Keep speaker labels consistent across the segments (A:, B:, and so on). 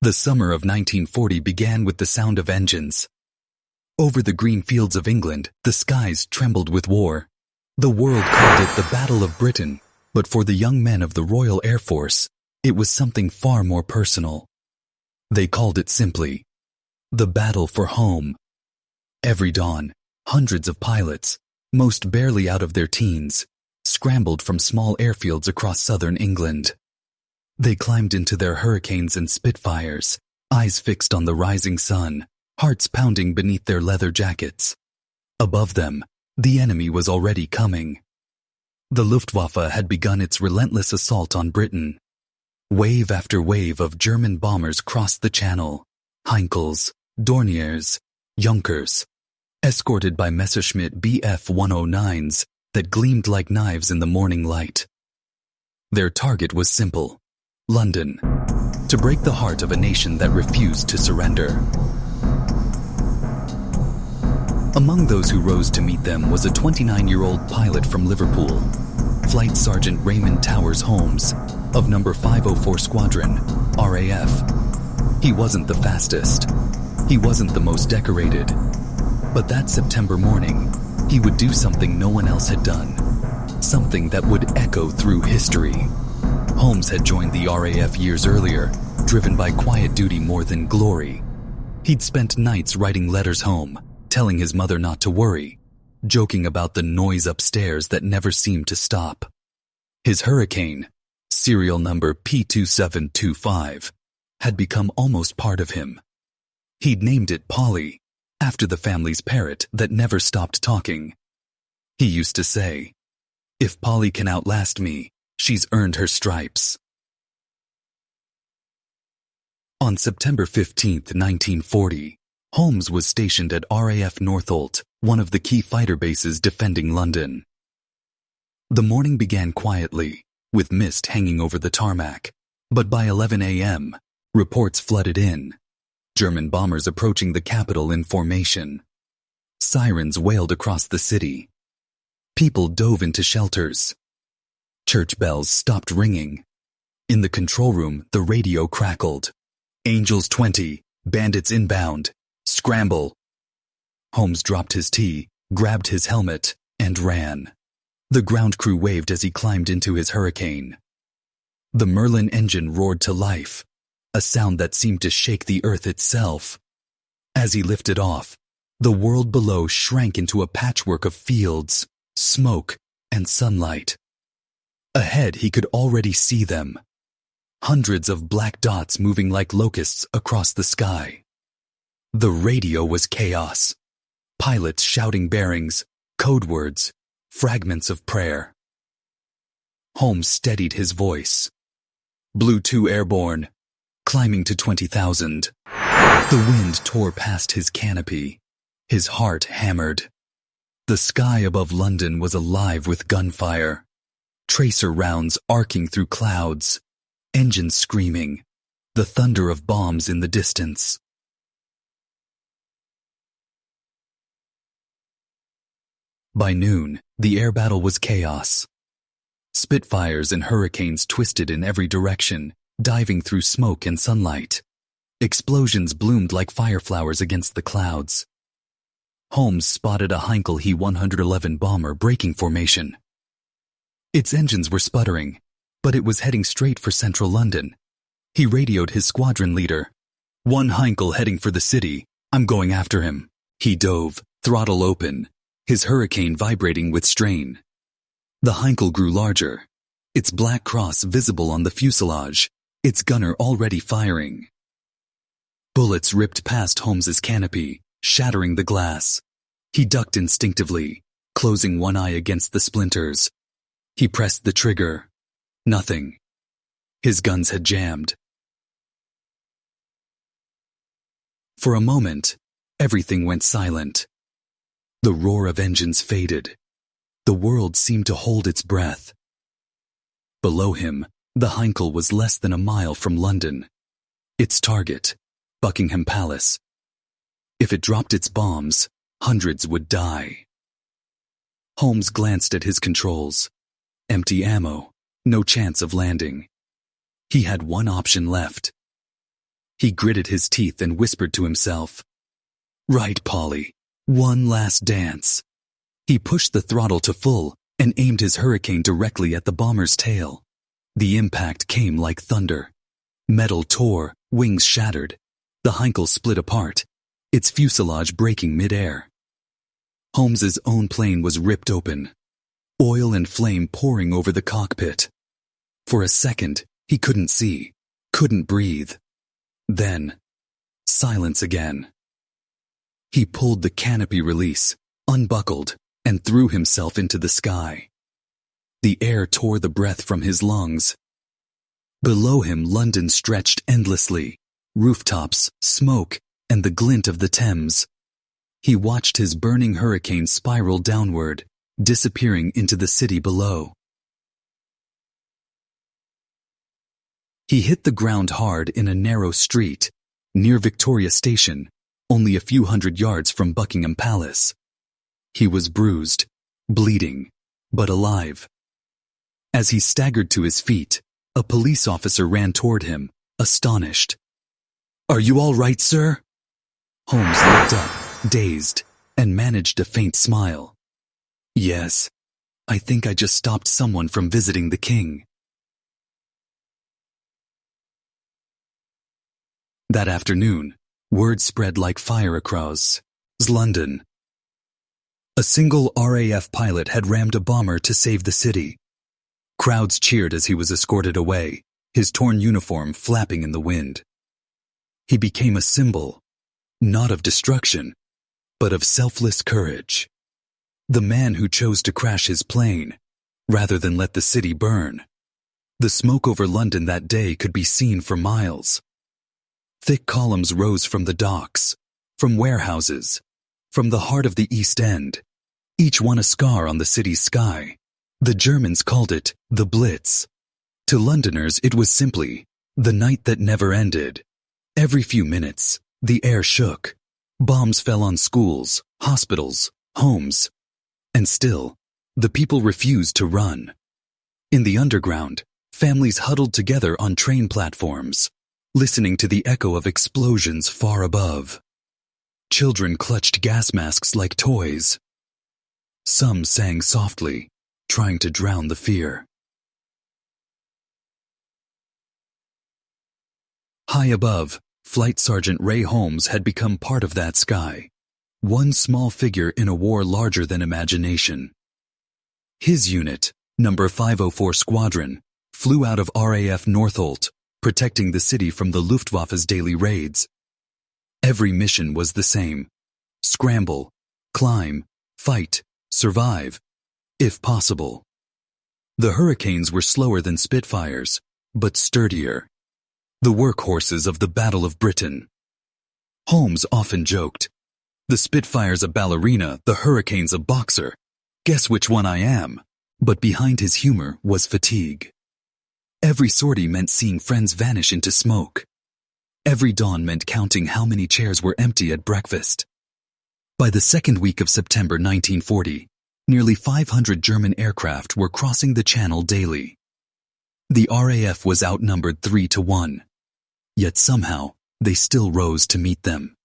A: The summer of 1940 began with the sound of engines. Over the green fields of England, the skies trembled with war. The world called it the Battle of Britain, but for the young men of the Royal Air Force, it was something far more personal. They called it simply, the battle for home. Every dawn, hundreds of pilots, most barely out of their teens, scrambled from small airfields across southern England. They climbed into their Hurricanes and Spitfires, eyes fixed on the rising sun, hearts pounding beneath their leather jackets. Above them, the enemy was already coming. The Luftwaffe had begun its relentless assault on Britain. Wave after wave of German bombers crossed the Channel, Heinkels, Dorniers, Junkers, escorted by Messerschmitt Bf-109s that gleamed like knives in the morning light. Their target was simple: London, to break the heart of a nation that refused to surrender. Among those who rose to meet them was a 29-year-old pilot from Liverpool, Flight Sergeant Raymond Towers Holmes, of No. 504 Squadron, RAF. He wasn't the fastest. He wasn't the most decorated. But that September morning, he would do something no one else had done. Something that would echo through history. Holmes had joined the RAF years earlier, driven by quiet duty more than glory. He'd spent nights writing letters home, telling his mother not to worry, joking about the noise upstairs that never seemed to stop. His Hurricane, serial number P2725, had become almost part of him. He'd named it Polly, after the family's parrot that never stopped talking. He used to say, "If Polly can outlast me, she's earned her stripes." On September 15, 1940, Holmes was stationed at RAF Northolt, one of the key fighter bases defending London. The morning began quietly, with mist hanging over the tarmac, but by 11 a.m., reports flooded in. German bombers approaching the capital in formation. Sirens wailed across the city. People dove into shelters. Church bells stopped ringing. In the control room, the radio crackled. "Angels 20, bandits inbound, scramble." Holmes dropped his tea, grabbed his helmet, and ran. The ground crew waved as he climbed into his Hurricane. The Merlin engine roared to life, a sound that seemed to shake the earth itself. As he lifted off, the world below shrank into a patchwork of fields, smoke, and sunlight. Ahead he could already see them. Hundreds of black dots moving like locusts across the sky. The radio was chaos. Pilots shouting bearings, code words, fragments of prayer. Holmes steadied his voice. "Blue 2 airborne, climbing to 20,000. The wind tore past his canopy. His heart hammered. The sky above London was alive with gunfire. Tracer rounds arcing through clouds. Engines screaming. The thunder of bombs in the distance. By noon, the air battle was chaos. Spitfires and Hurricanes twisted in every direction, diving through smoke and sunlight. Explosions bloomed like fireflowers against the clouds. Holmes spotted a Heinkel He-111 bomber breaking formation. Its engines were sputtering, but it was heading straight for central London. He radioed his squadron leader. "One Heinkel heading for the city. I'm going after him." He dove, throttle open, his Hurricane vibrating with strain. The Heinkel grew larger, its black cross visible on the fuselage, its gunner already firing. Bullets ripped past Holmes's canopy, shattering the glass. He ducked instinctively, closing one eye against the splinters. He pressed the trigger. Nothing. His guns had jammed. For a moment, everything went silent. The roar of engines faded. The world seemed to hold its breath. Below him, the Heinkel was less than a mile from London. Its target, Buckingham Palace. If it dropped its bombs, hundreds would die. Holmes glanced at his controls. Empty ammo, no chance of landing. He had one option left. He gritted his teeth and whispered to himself, "Right, Polly. One last dance." He pushed the throttle to full and aimed his hurricane directly at the bomber's tail. The impact came like thunder. Metal tore, wings shattered. The Heinkel split apart, its fuselage breaking mid-air. Holmes's own plane was ripped open, oil and flame pouring over the cockpit. For a second, he couldn't see, couldn't breathe. Then, silence again. He pulled the canopy release, unbuckled, and threw himself into the sky. The air tore the breath from his lungs. Below him, London stretched endlessly, rooftops, smoke, and the glint of the Thames. He watched his burning hurricane spiral downward, disappearing into the city below. He hit the ground hard in a narrow street, near Victoria Station, only a few hundred yards from Buckingham Palace. He was bruised, bleeding, but alive. As he staggered to his feet, a police officer ran toward him, astonished. "Are you all right, sir?" Holmes looked up, dazed, and managed a faint smile. "Yes, I think I just stopped someone from visiting the king." That afternoon, word spread like fire across London. A single RAF pilot had rammed a bomber to save the city. Crowds cheered as he was escorted away, his torn uniform flapping in the wind. He became a symbol, not of destruction, but of selfless courage. The man who chose to crash his plane, rather than let the city burn. The smoke over London that day could be seen for miles. Thick columns rose from the docks, from warehouses, from the heart of the East End, each one a scar on the city's sky. The Germans called it the Blitz. To Londoners it was simply the night that never ended. Every few minutes, the air shook. Bombs fell on schools, hospitals, homes. And still, the people refused to run. In the underground, families huddled together on train platforms, listening to the echo of explosions far above. Children clutched gas masks like toys. Some sang softly, trying to drown the fear. High above, Flight Sergeant Ray Holmes had become part of that sky, one small figure in a war larger than imagination. His unit, number 504 Squadron, flew out of RAF Northolt, protecting the city from the Luftwaffe's daily raids. Every mission was the same: scramble, climb, fight, survive, if possible. The Hurricanes were slower than Spitfires, but sturdier. The workhorses of the Battle of Britain. Holmes often joked, "The Spitfire's a ballerina, the Hurricane's a boxer. Guess which one I am?" But behind his humor was fatigue. Every sortie meant seeing friends vanish into smoke. Every dawn meant counting how many chairs were empty at breakfast. By the second week of September 1940, nearly 500 German aircraft were crossing the Channel daily. The RAF was outnumbered 3-1, yet somehow they still rose to meet them.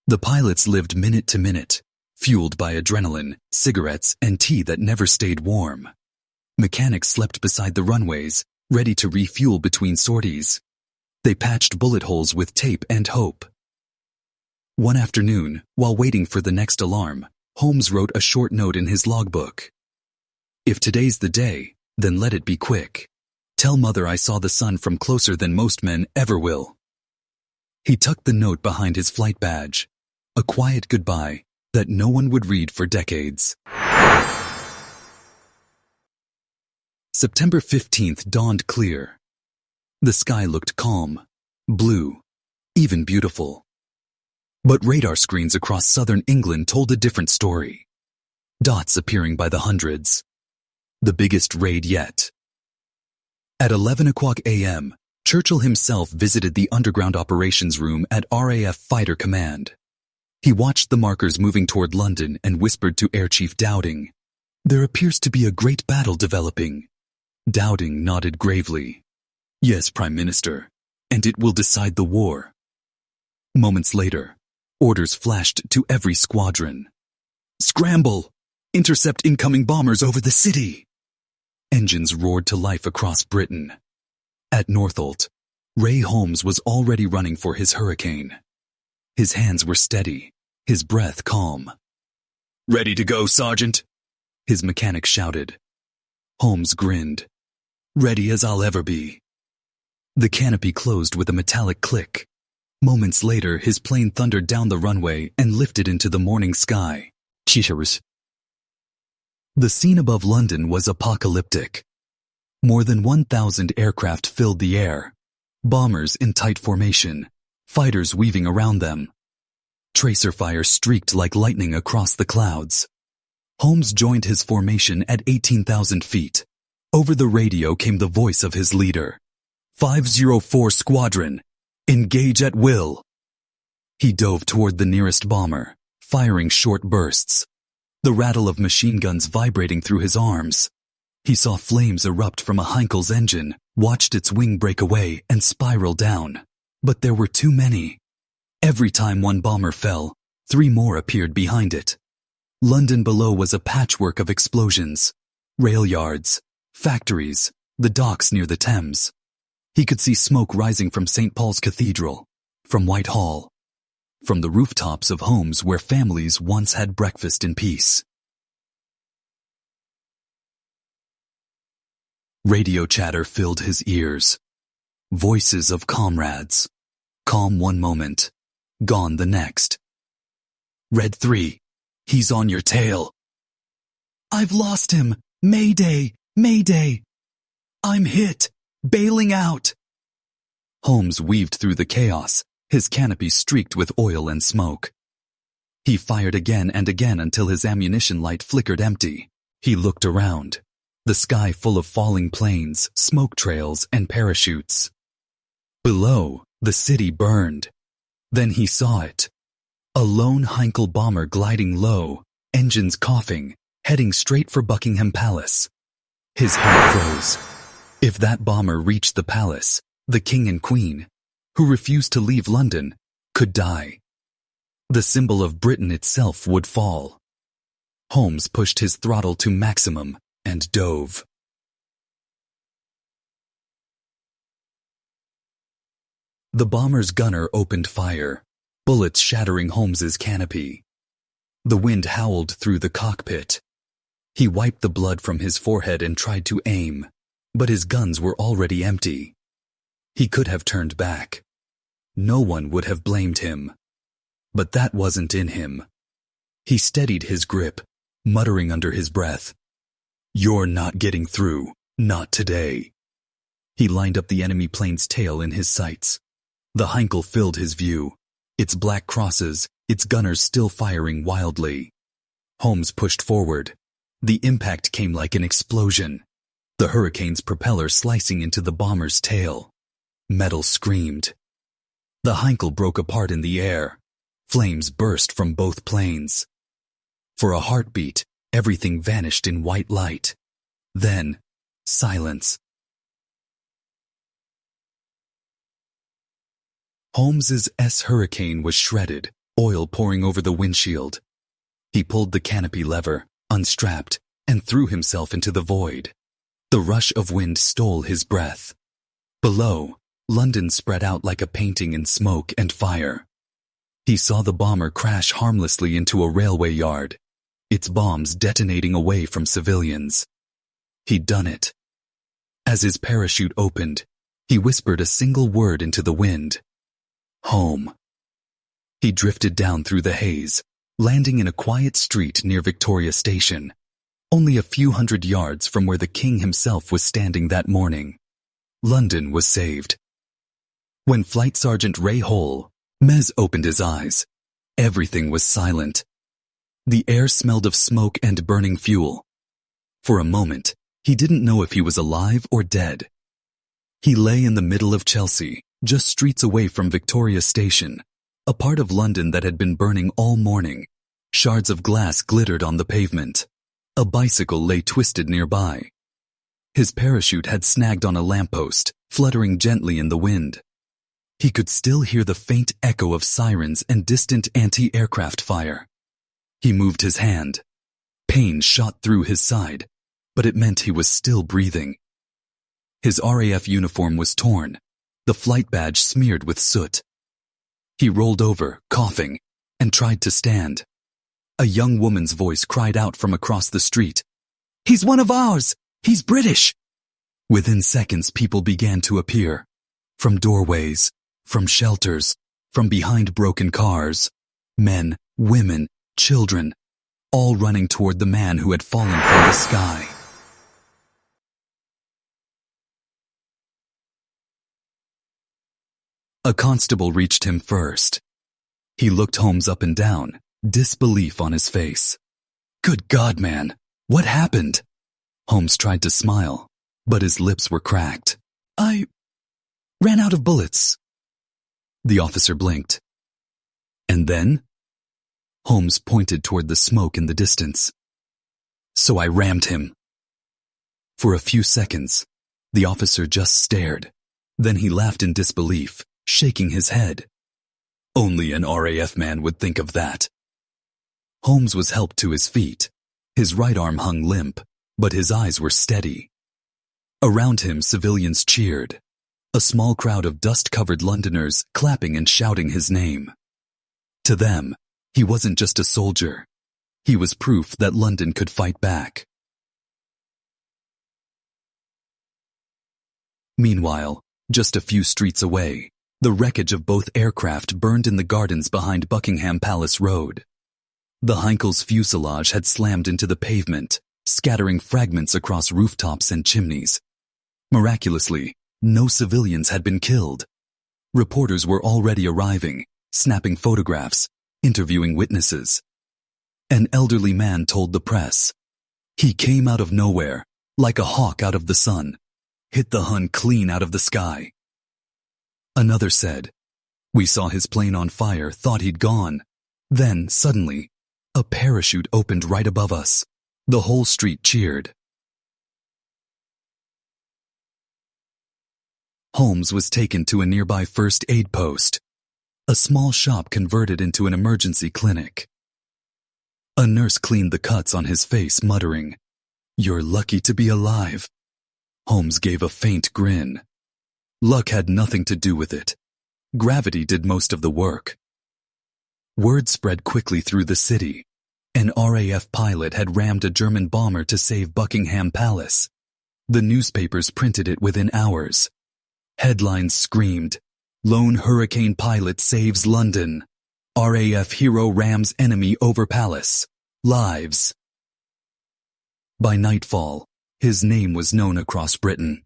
A: The pilots lived minute to minute, fueled by adrenaline, cigarettes, and tea that never stayed warm. Mechanics slept beside the runways, ready to refuel between sorties. They patched bullet holes with tape and hope. One afternoon, while waiting for the next alarm, Holmes wrote a short note in his logbook. "If today's the day, then let it be quick. Tell Mother I saw the sun from closer than most men ever will." He tucked the note behind his flight badge, a quiet goodbye that no one would read for decades. September 15th dawned clear. The sky looked calm, blue, even beautiful. But radar screens across southern England told a different story. Dots appearing by the hundreds. The biggest raid yet. At 11 o'clock a.m., Churchill himself visited the underground operations room at RAF Fighter Command. He watched the markers moving toward London and whispered to Air Chief Dowding, "There appears to be a great battle developing." Dowding nodded gravely. "Yes, Prime Minister. and it will decide the war. Moments later, orders flashed to every squadron. Scramble! Intercept incoming bombers over the city! Engines roared to life across Britain. At Northolt, Ray Holmes was already running for his Hurricane. His hands were steady, his breath calm. Ready to go, Sergeant? His mechanic shouted. Holmes grinned. Ready as I'll ever be. The canopy closed with a metallic click. Moments later, his plane thundered down the runway and lifted into the morning sky. Cheers. The scene above London was apocalyptic. More than 1,000 aircraft filled the air. Bombers in tight formation, fighters weaving around them. Tracer fire streaked like lightning across the clouds. Holmes joined his formation at 18,000 feet. Over the radio came the voice of his leader. 504 Squadron, engage at will. He dove toward the nearest bomber, firing short bursts. The rattle of machine guns vibrating through his arms. He saw flames erupt from a Heinkel's engine, watched its wing break away and spiral down. But there were too many. Every time one bomber fell, 3 more appeared behind it. London below was a patchwork of explosions. Rail yards, factories, the docks near the Thames. He could see smoke rising from St. Paul's Cathedral, from Whitehall, from the rooftops of homes where families once had breakfast in peace. Radio chatter filled his ears. Voices of comrades. Calm one moment, gone the next. Red 3, he's on your tail. I've lost him. Mayday, mayday. I'm hit, bailing out. Holmes weaved through the chaos, his canopy streaked with oil and smoke. He fired again and again until his ammunition light flickered empty. He looked around. The sky full of falling planes, smoke trails, and parachutes. Below, the city burned. Then he saw it. A lone Heinkel bomber gliding low, engines coughing, heading straight for Buckingham Palace. His heart froze. If that bomber reached the palace, the king and queen, who refused to leave London, could die. The symbol of Britain itself would fall. Holmes pushed his throttle to maximum and dove. The bomber's gunner opened fire, bullets shattering Holmes's canopy. The wind howled through the cockpit. He wiped the blood from his forehead and tried to aim, but his guns were already empty. He could have turned back. No one would have blamed him. But that wasn't in him. He steadied his grip, muttering under his breath, "You're not getting through, not today." He lined up the enemy plane's tail in his sights. The Heinkel filled his view, its black crosses, its gunners still firing wildly. Holmes pushed forward. The impact came like an explosion, the Hurricane's propeller slicing into the bomber's tail. Metal screamed. The Heinkel broke apart in the air. Flames burst from both planes. For a heartbeat, everything vanished in white light. Then, silence. Holmes's Hurricane was shredded, oil pouring over the windshield. He pulled the canopy lever, unstrapped, and threw himself into the void. The rush of wind stole his breath. Below, London spread out like a painting in smoke and fire. He saw the bomber crash harmlessly into a railway yard, its bombs detonating away from civilians. He'd done it. As his parachute opened, he whispered a single word into the wind. Home. He drifted down through the haze, landing in a quiet street near Victoria Station, only a few hundred yards from where the king himself was standing that morning. London was saved. When Flight Sergeant Ray Holmes opened his eyes, everything was silent. The air smelled of smoke and burning fuel. For a moment, he didn't know if he was alive or dead. He lay in the middle of Chelsea, just streets away from Victoria Station, a part of London that had been burning all morning. Shards of glass glittered on the pavement. A bicycle lay twisted nearby. His parachute had snagged on a lamppost, fluttering gently in the wind. He could still hear the faint echo of sirens and distant anti-aircraft fire. He moved his hand. Pain shot through his side, but it meant he was still breathing. His RAF uniform was torn, the flight badge smeared with soot. He rolled over, coughing, and tried to stand. A young woman's voice cried out from across the street. "He's one of ours! He's British!" Within seconds, people began to appear. From doorways, from shelters, from behind broken cars. Men, women, children, all running toward the man who had fallen from the sky. A constable reached him first. He looked Holmes up and down, disbelief on his face. "Good God, man, what happened?" Holmes tried to smile, but his lips were cracked. "I ran out of bullets." The officer blinked. "And then?" Holmes pointed toward the smoke in the distance. "So I rammed him." For a few seconds, the officer just stared. Then he laughed in disbelief, shaking his head. Only an RAF man would think of that. Holmes was helped to his feet. His right arm hung limp, but his eyes were steady. Around him, civilians cheered. A small crowd of dust-covered Londoners clapping and shouting his name. To them, he wasn't just a soldier. He was proof that London could fight back. Meanwhile, just a few streets away, the wreckage of both aircraft burned in the gardens behind Buckingham Palace Road. The Heinkel's fuselage had slammed into the pavement, scattering fragments across rooftops and chimneys. Miraculously, no civilians had been killed. Reporters were already arriving, snapping photographs, interviewing witnesses. An elderly man told the press. He came out of nowhere, like a hawk out of the sun, hit the Hun clean out of the sky. Another said, "We saw his plane on fire, thought he'd gone. Then, suddenly, a parachute opened right above us. The whole street cheered." Holmes was taken to a nearby first aid post, a small shop converted into an emergency clinic. A nurse cleaned the cuts on his face, muttering, "You're lucky to be alive." Holmes gave a faint grin. Luck had nothing to do with it. Gravity did most of the work. Word spread quickly through the city. An RAF pilot had rammed a German bomber to save Buckingham Palace. The newspapers printed it within hours. Headlines screamed, "Lone hurricane pilot saves London. RAF hero rams enemy over palace. Lives." By nightfall, his name was known across Britain.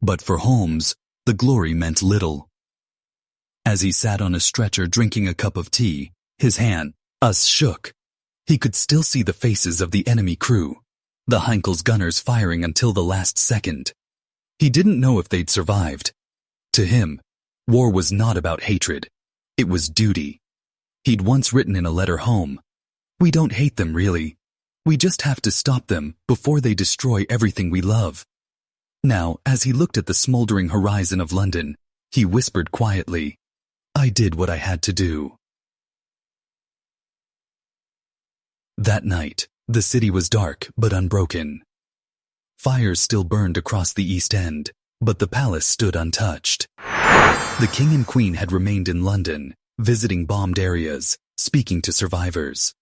A: But for Holmes, the glory meant little. As he sat on a stretcher drinking a cup of tea, his hand, shook. He could still see the faces of the enemy crew, the Heinkel's gunners firing until the last second. He didn't know if they'd survived. To him, war was not about hatred. It was duty. He'd once written in a letter home, "We don't hate them, really. We just have to stop them before they destroy everything we love." Now, as he looked at the smoldering horizon of London, he whispered quietly, "I did what I had to do." That night, the city was dark but unbroken. Fires still burned across the East End, but the palace stood untouched. The King and Queen had remained in London, visiting bombed areas, speaking to survivors.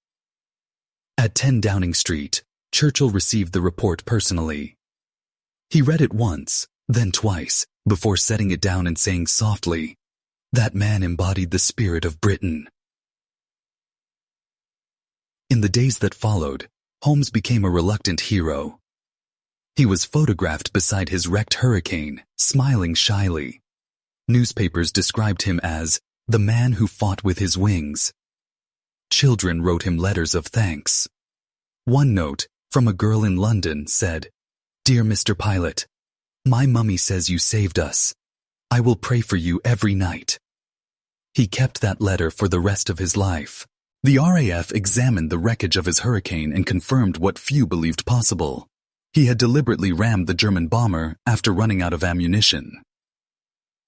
A: At 10 Downing Street, Churchill received the report personally. He read it once, then twice, before setting it down and saying softly, "That man embodied the spirit of Britain." In the days that followed, Holmes became a reluctant hero. He was photographed beside his wrecked hurricane, smiling shyly. Newspapers described him as the man who fought with his wings. Children wrote him letters of thanks. One note, from a girl in London, said, "Dear Mr. Pilot, my mummy says you saved us. I will pray for you every night." He kept that letter for the rest of his life. The RAF examined the wreckage of his hurricane and confirmed what few believed possible. He had deliberately rammed the German bomber after running out of ammunition.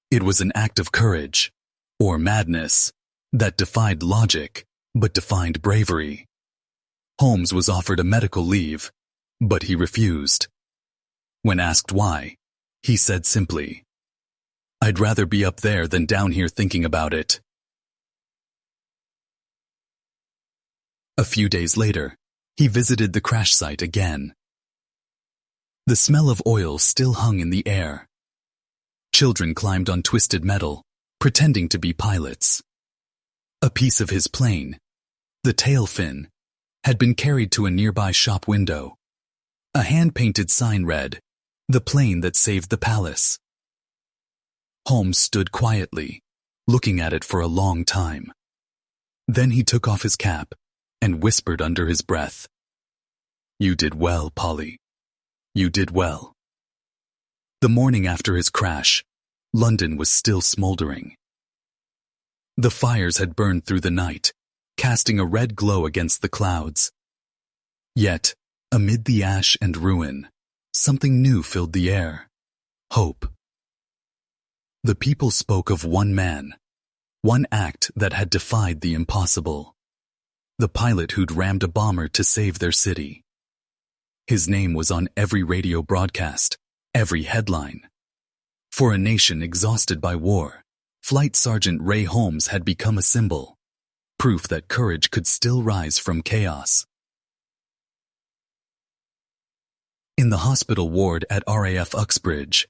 A: It was an act of courage, or madness, that defied logic, but defined bravery. Holmes was offered a medical leave, but he refused. When asked why, he said simply, "I'd rather be up there than down here thinking about it." A few days later, he visited the crash site again. The smell of oil still hung in the air. Children climbed on twisted metal, pretending to be pilots. A piece of his plane, the tail fin, had been carried to a nearby shop window. A hand-painted sign read, "The plane that saved the palace." Holmes stood quietly, looking at it for a long time. Then he took off his cap and whispered under his breath, "You did well, Polly. You did well." The morning after his crash, London was still smoldering. The fires had burned through the night, casting a red glow against the clouds. Yet, amid the ash and ruin, something new filled the air: hope. The people spoke of one man, one act that had defied the impossible. The pilot who'd rammed a bomber to save their city. His name was on every radio broadcast, every headline. For a nation exhausted by war, Flight Sergeant Ray Holmes had become a symbol, proof that courage could still rise from chaos. In the hospital ward at RAF Uxbridge,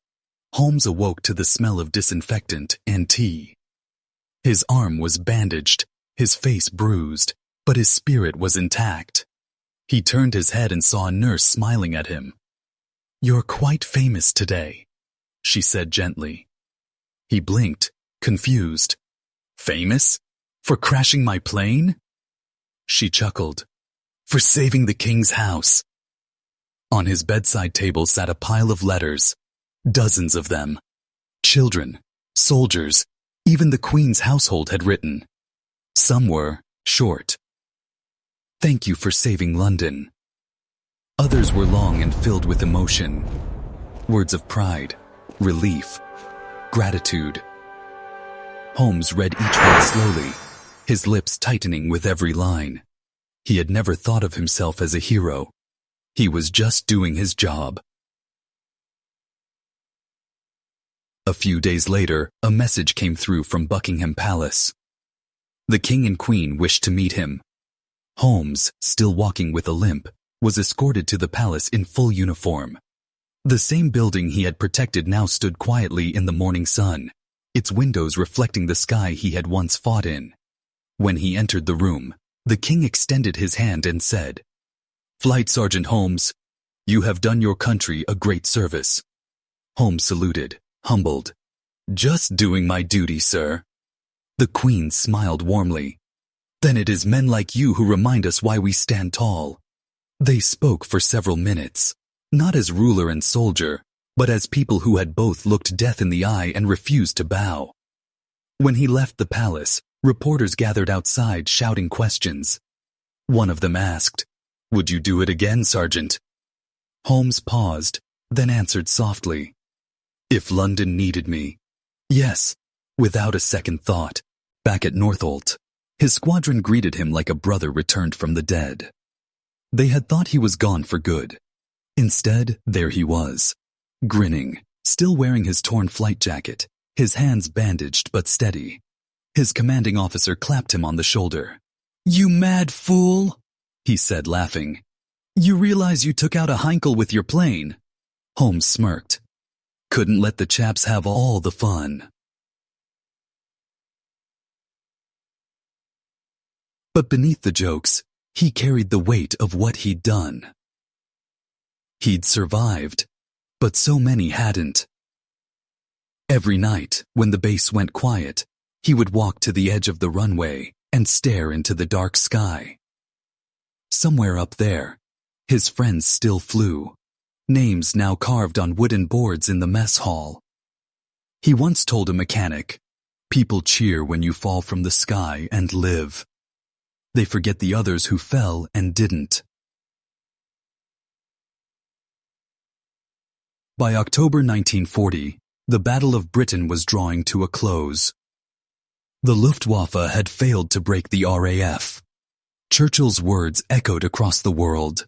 A: Holmes awoke to the smell of disinfectant and tea. His arm was bandaged, his face bruised, but his spirit was intact. He turned his head and saw a nurse smiling at him. "You're quite famous today," she said gently. He blinked, confused. "Famous? For crashing my plane?" She chuckled. "For saving the king's house." On his bedside table sat a pile of letters, dozens of them. Children, soldiers, even the Queen's household had written. Some were short. "Thank you for saving London." Others were long and filled with emotion. Words of pride, relief, gratitude. Holmes read each one slowly, his lips tightening with every line. He had never thought of himself as a hero. He was just doing his job. A few days later, a message came through from Buckingham Palace. The King and Queen wished to meet him. Holmes, still walking with a limp, was escorted to the palace in full uniform. The same building he had protected now stood quietly in the morning sun, its windows reflecting the sky he had once fought in. When he entered the room, the king extended his hand and said, "Flight Sergeant Holmes, you have done your country a great service." Holmes saluted, humbled. "Just doing my duty, sir." The Queen smiled warmly. "Then it is men like you who remind us why we stand tall." They spoke for several minutes, not as ruler and soldier, but as people who had both looked death in the eye and refused to bow. When he left the palace, reporters gathered outside shouting questions. One of them asked, "Would you do it again, Sergeant?" Holmes paused, then answered softly, "If London needed me, yes," without a second thought. Back at Northolt, his squadron greeted him like a brother returned from the dead. They had thought he was gone for good. Instead, there he was, grinning, still wearing his torn flight jacket, his hands bandaged but steady. His commanding officer clapped him on the shoulder. "You mad fool," he said, laughing. "You realize you took out a Heinkel with your plane?" Holmes smirked. "Couldn't let the chaps have all the fun." But beneath the jokes, he carried the weight of what he'd done. He'd survived, but so many hadn't. Every night, when the base went quiet, he would walk to the edge of the runway and stare into the dark sky. Somewhere up there, his friends still flew, names now carved on wooden boards in the mess hall. He once told a mechanic, "People cheer when you fall from the sky and live. They forget the others who fell and didn't." By October 1940, the Battle of Britain was drawing to a close. The Luftwaffe had failed to break the RAF. Churchill's words echoed across the world.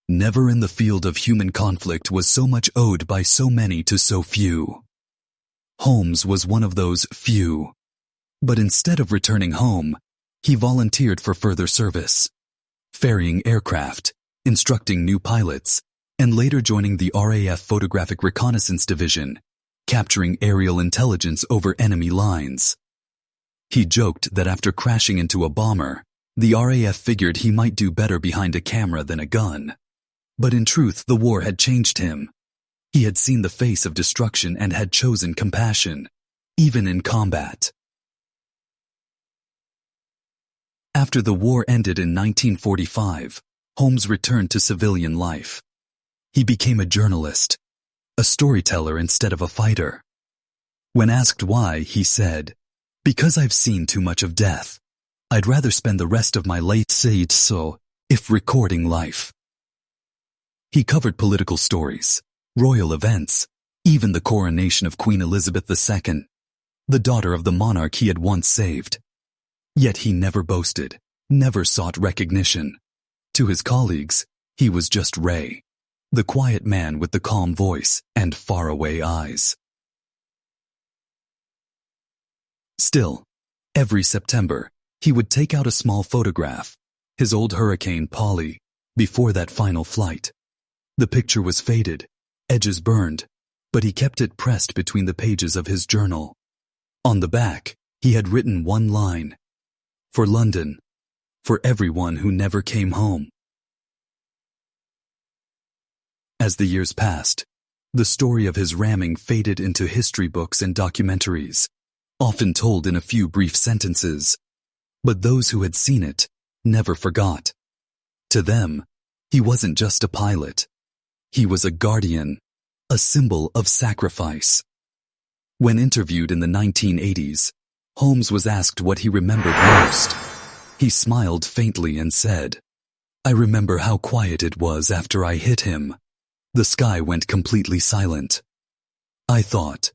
A: Never in the field of human conflict was so much owed by so many to so few. Holmes was one of those few. But instead of returning home, he volunteered for further service, ferrying aircraft, instructing new pilots, and later joining the RAF Photographic Reconnaissance Division, capturing aerial intelligence over enemy lines. He joked that after crashing into a bomber, the RAF figured he might do better behind a camera than a gun. But in truth, the war had changed him. He had seen the face of destruction and had chosen compassion, even in combat. After the war ended in 1945, Holmes returned to civilian life. He became a journalist, a storyteller instead of a fighter. When asked why, he said, "Because I've seen too much of death. I'd rather spend the rest of my life so, if recording life." He covered political stories, royal events, even the coronation of Queen Elizabeth II, the daughter of the monarch he had once saved. Yet he never boasted, never sought recognition. To his colleagues, he was just Ray, the quiet man with the calm voice and faraway eyes. Still, every September, he would take out a small photograph, his old Hurricane Polly, before that final flight. The picture was faded, edges burned, but he kept it pressed between the pages of his journal. On the back, he had written one line: "For London, for everyone who never came home." As the years passed, the story of his ramming faded into history books and documentaries, often told in a few brief sentences. But those who had seen it never forgot. To them, he wasn't just a pilot. He was a guardian, a symbol of sacrifice. When interviewed in the 1980s, Holmes was asked what he remembered most. He smiled faintly and said, "I remember how quiet it was after I hit him. The sky went completely silent. I thought,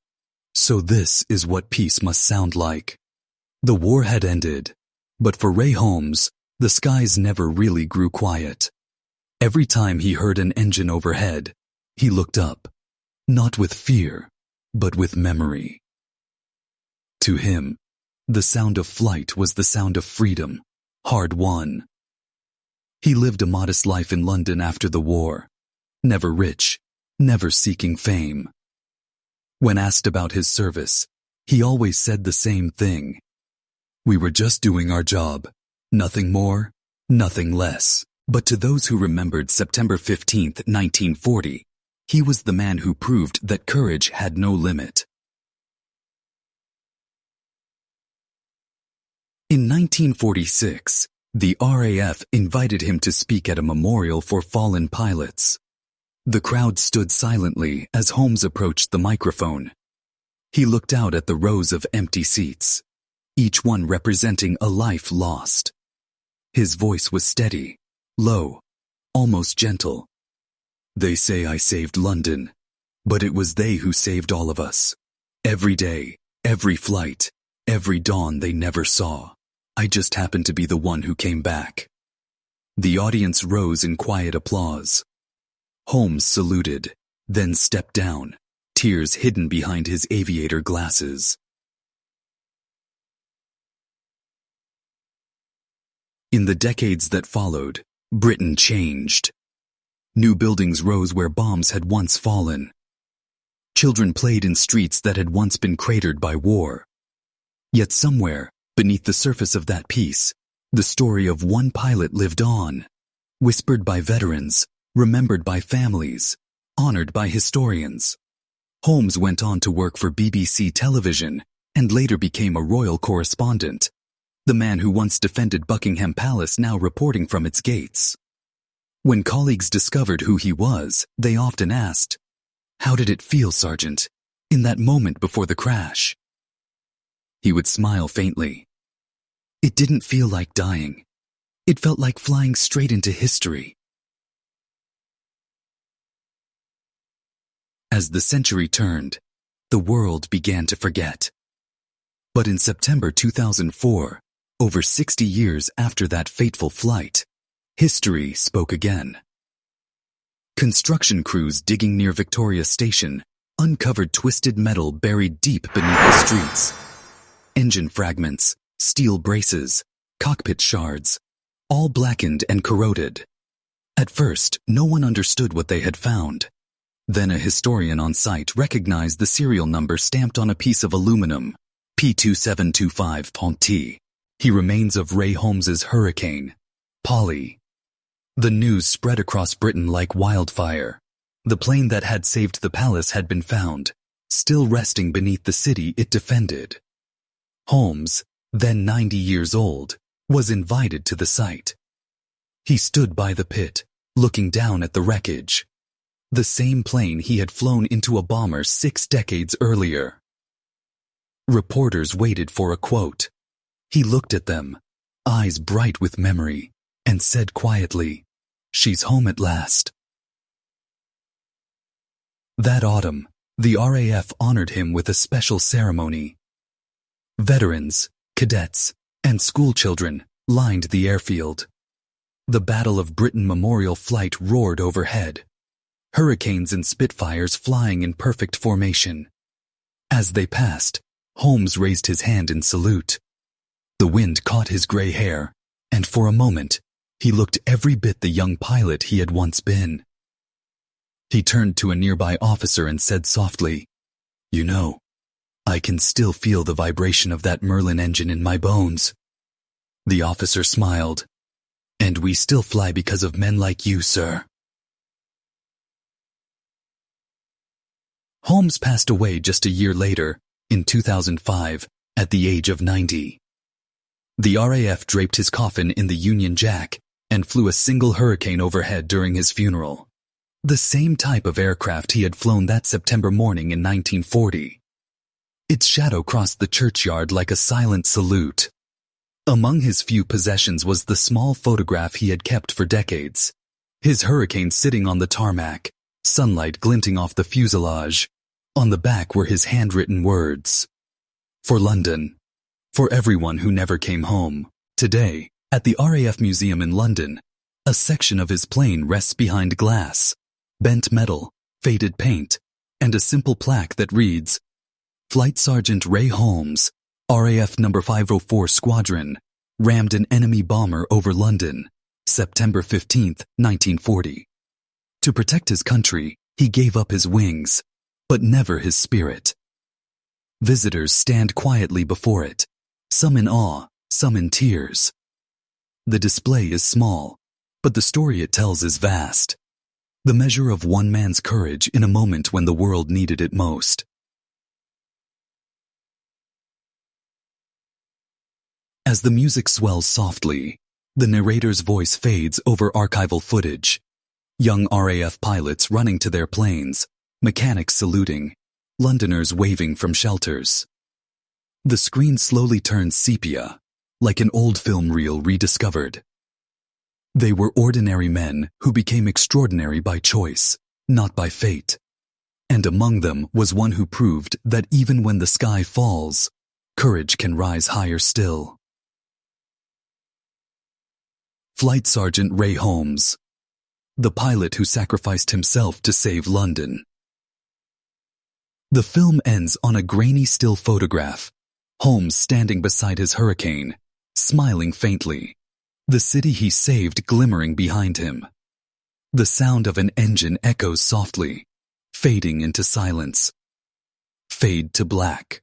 A: so this is what peace must sound like." The war had ended, but for Ray Holmes, the skies never really grew quiet. Every time he heard an engine overhead, he looked up, not with fear, but with memory. To him, the sound of flight was the sound of freedom, hard won. He lived a modest life in London after the war, never rich, never seeking fame. When asked about his service, he always said the same thing: "We were just doing our job, nothing more, nothing less." But to those who remembered September 15th, 1940, he was the man who proved that courage had no limit. In 1946, the RAF invited him to speak at a memorial for fallen pilots. The crowd stood silently as Holmes approached the microphone. He looked out at the rows of empty seats, each one representing a life lost. His voice was steady, low, almost gentle. "They say I saved London, but it was they who saved all of us. Every day, every flight, every dawn they never saw. I just happened to be the one who came back." The audience rose in quiet applause. Holmes saluted, then stepped down, tears hidden behind his aviator glasses. In the decades that followed, Britain changed. New buildings rose where bombs had once fallen. Children played in streets that had once been cratered by war. Yet somewhere, beneath the surface of that peace, the story of one pilot lived on, whispered by veterans, remembered by families, honored by historians. Holmes went on to work for BBC television and later became a royal correspondent, the man who once defended Buckingham Palace now reporting from its gates. When colleagues discovered who he was, they often asked, "How did it feel, Sergeant, in that moment before the crash?" He would smile faintly. "It didn't feel like dying. It felt like flying straight into history." As the century turned, the world began to forget. But in September 2004, over 60 years after that fateful flight, history spoke again. Construction crews digging near Victoria Station uncovered twisted metal buried deep beneath the streets. Engine fragments, steel braces, cockpit shards, all blackened and corroded. At first, no one understood what they had found. Then a historian on site recognized the serial number stamped on a piece of aluminum, P2725.T. He remains of Ray Holmes's Hurricane, Polly. The news spread across Britain like wildfire. The plane that had saved the palace had been found, still resting beneath the city it defended. Holmes, then 90 years old, was invited to the site. He stood by the pit, looking down at the wreckage. The same plane he had flown into a bomber 6 decades earlier. Reporters waited for a quote. He looked at them, eyes bright with memory, and said quietly, "She's home at last." That autumn, the RAF honored him with a special ceremony. Veterans, cadets, and schoolchildren lined the airfield. The Battle of Britain Memorial Flight roared overhead, Hurricanes and Spitfires flying in perfect formation. As they passed, Holmes raised his hand in salute. The wind caught his gray hair, and for a moment, he looked every bit the young pilot he had once been. He turned to a nearby officer and said softly, "You know, I can still feel the vibration of that Merlin engine in my bones." The officer smiled. "And we still fly because of men like you, sir." Holmes passed away just a year later, in 2005, at the age of 90. The RAF draped his coffin in the Union Jack and flew a single Hurricane overhead during his funeral. The same type of aircraft he had flown that September morning in 1940. Its shadow crossed the churchyard like a silent salute. Among his few possessions was the small photograph he had kept for decades. His Hurricane sitting on the tarmac, sunlight glinting off the fuselage. On the back were his handwritten words. "For London. For everyone who never came home." Today, at the RAF Museum in London, a section of his plane rests behind glass, bent metal, faded paint, and a simple plaque that reads, "Flight Sergeant Ray Holmes, RAF No. 504 Squadron, rammed an enemy bomber over London, September 15, 1940. To protect his country, he gave up his wings, but never his spirit." Visitors stand quietly before it, some in awe, some in tears. The display is small, but the story it tells is vast. The measure of one man's courage in a moment when the world needed it most. As the music swells softly, the narrator's voice fades over archival footage. Young RAF pilots running to their planes, mechanics saluting, Londoners waving from shelters. The screen slowly turns sepia, like an old film reel rediscovered. They were ordinary men who became extraordinary by choice, not by fate. And among them was one who proved that even when the sky falls, courage can rise higher still. Flight Sergeant Ray Holmes, the pilot who sacrificed himself to save London. The film ends on a grainy still photograph, Holmes standing beside his Hurricane, smiling faintly, the city he saved glimmering behind him. The sound of an engine echoes softly, fading into silence. Fade to black.